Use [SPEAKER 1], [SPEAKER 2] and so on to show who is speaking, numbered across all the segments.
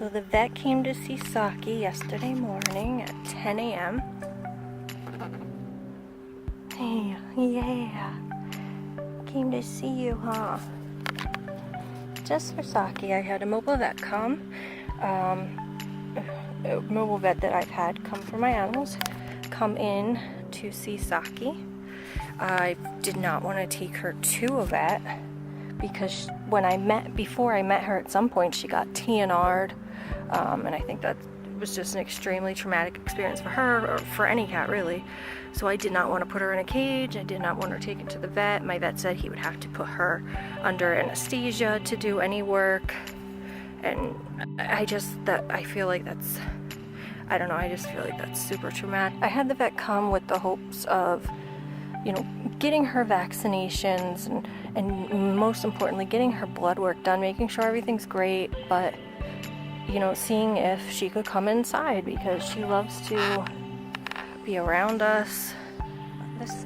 [SPEAKER 1] So the vet came to see Sockie yesterday morning at 10 a.m. Hey, yeah. Came to see you, huh? Just for Sockie, I had a mobile vet come. A mobile vet that I've had come for my animals come in to see Sockie. I did not want to take her to a vet because before I met her at some point, she got TNR'd, and I think that was just an extremely traumatic experience for her, or for any cat really. So I did not want to put her in a cage. I did not want her taken to the vet. My vet said he would have to put her under anesthesia to do any work, and I feel like that's, I don't know, I just feel like that's super traumatic. I had the vet come with the hopes of, getting her vaccinations and most importantly, getting her blood work done, making sure everything's great, but, seeing if she could come inside because she loves to be around us.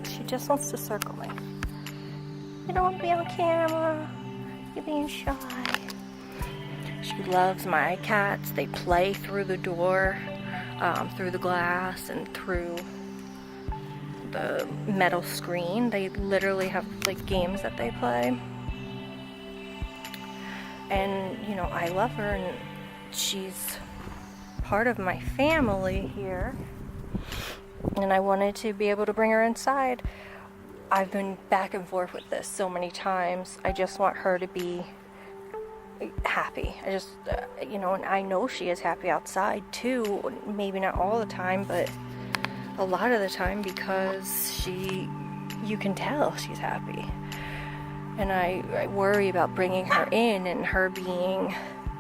[SPEAKER 1] She just wants to circle me. You don't want to be on camera. You're being shy. She loves my cats. They play through the door, through the glass, and through the metal screen. They literally have games that they play. And I love her, and she's part of my family here. And I wanted to be able to bring her inside. I've been back and forth with this so many times. I just want her to be happy. I just, and I know she is happy outside too. Maybe not all the time, but a lot of the time, because you can tell she's happy. And I worry about bringing her in and her being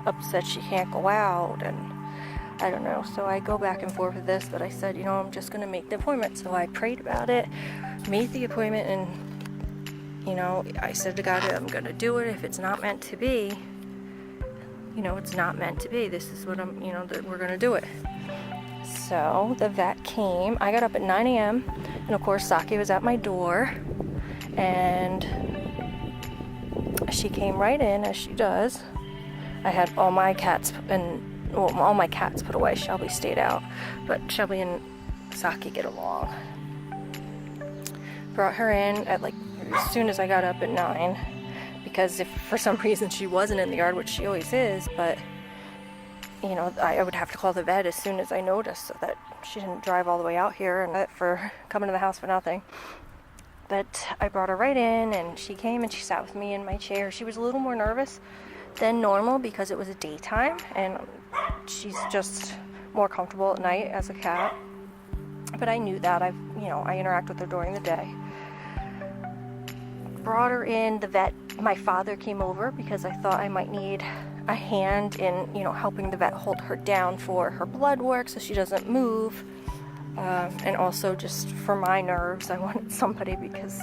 [SPEAKER 1] upset she can't go out, and I don't know. So I go back and forth with this, but I said, I'm just going to make the appointment. So I prayed about it, made the appointment, and, I said to God, I'm going to do it. If it's not meant to be, it's not meant to be. This is what that we're going to do it. So the vet came. I got up at 9 a.m. and of course Sockie was at my door, and she came right in as she does. I had all my cats put away. Shelby stayed out, but Shelby and Sockie get along. Brought her in at as soon as I got up at 9, because if for some reason she wasn't in the yard, which she always is, but I would have to call the vet as soon as I noticed, so that she didn't drive all the way out here and for coming to the house for nothing. But I brought her right in, and she came and she sat with me in my chair. She was a little more nervous than normal because it was a daytime, and she's just more comfortable at night as a cat. But I knew that. I interact with her during the day. Brought her in. The vet, my father came over because I thought I might need a hand in, helping the vet hold her down for her blood work so she doesn't move. And also just for my nerves, I wanted somebody because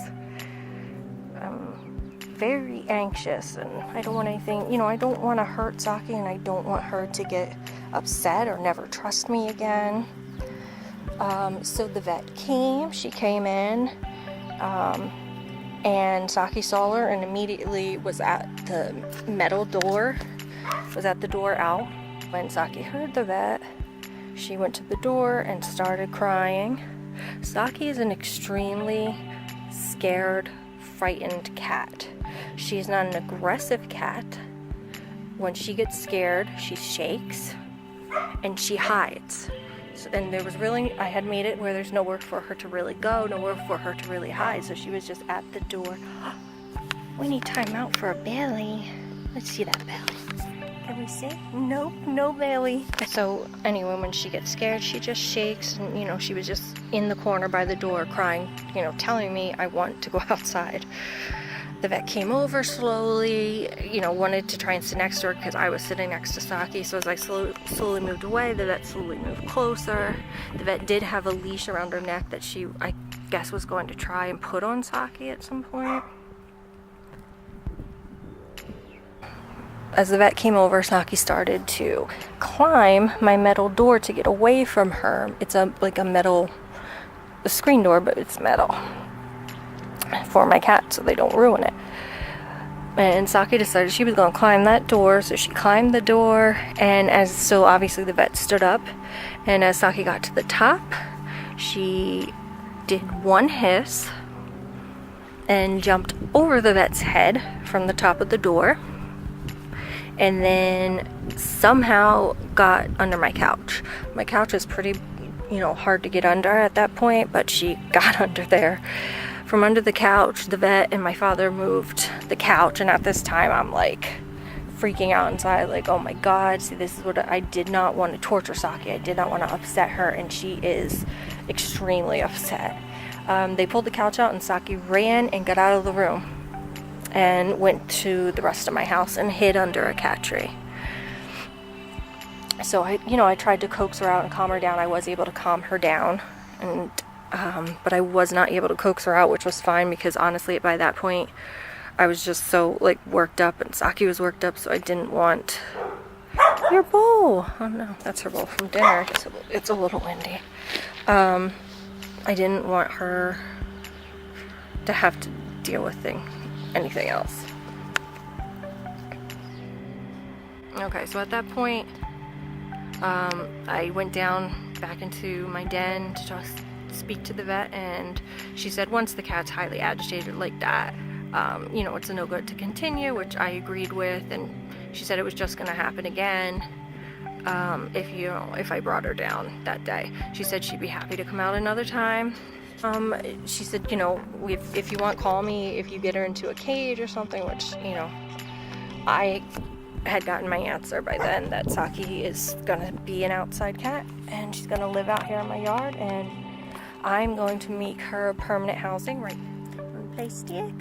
[SPEAKER 1] I'm very anxious and I don't want anything, I don't want to hurt Sockie, and I don't want her to get upset or never trust me again. So the vet came. She came in, and Sockie saw her and immediately was at the metal door. Was at the door out. When Sockie heard the vet, she went to the door and started crying. Sockie is an extremely scared, frightened cat. She's not an aggressive cat. When she gets scared, she shakes and she hides. And I had made it where there's nowhere for her to really go, nowhere for her to really hide. So she was just at the door. We need time out for a belly. Let's see that belly. Can we see? Nope, no belly. So anyway, when she gets scared, she just shakes, and she was just in the corner by the door crying, telling me I want to go outside. The vet came over slowly, wanted to try and sit next to her because I was sitting next to Sockie. So as I slowly moved away, the vet slowly moved closer. The vet did have a leash around her neck that she, I guess, was going to try and put on Sockie at some point. As the vet came over, Sockie started to climb my metal door to get away from her. It's a metal screen door, but it's metal for my cat so they don't ruin it. And Sockie decided she was going to climb that door, so she climbed the door, and so obviously the vet stood up, and as Sockie got to the top, she did one hiss and jumped over the vet's head from the top of the door, and then somehow got under my couch. My couch is pretty, hard to get under at that point, but she got under there. From under the couch, the vet and my father moved the couch, and at this time I'm like freaking out inside, like, oh my god, see, this is what I did not want to torture Sockie. I did not want to upset her, and she is extremely upset. They pulled the couch out, and Sockie ran and got out of the room and went to the rest of my house and hid under a cat tree. So I tried to coax her out and calm her down. I was able to calm her down, and but I was not able to coax her out, which was fine, because honestly by that point I was just so worked up, and Sockie was worked up, so I didn't want your bowl. Oh no, that's her bowl from dinner. It's a little windy. I didn't want her to have to deal with anything else. Okay, so at that point, I went down back into my den to just speak to the vet, and she said once the cat's highly agitated like that, it's a no good to continue, which I agreed with, and she said it was just going to happen again if I brought her down that day. She said she'd be happy to come out another time. She said, if you want, call me if you get her into a cage or something, which, I had gotten my answer by then, that Sockie is gonna be an outside cat, and she's gonna live out here in my yard, and I'm going to make her permanent housing right on the stick.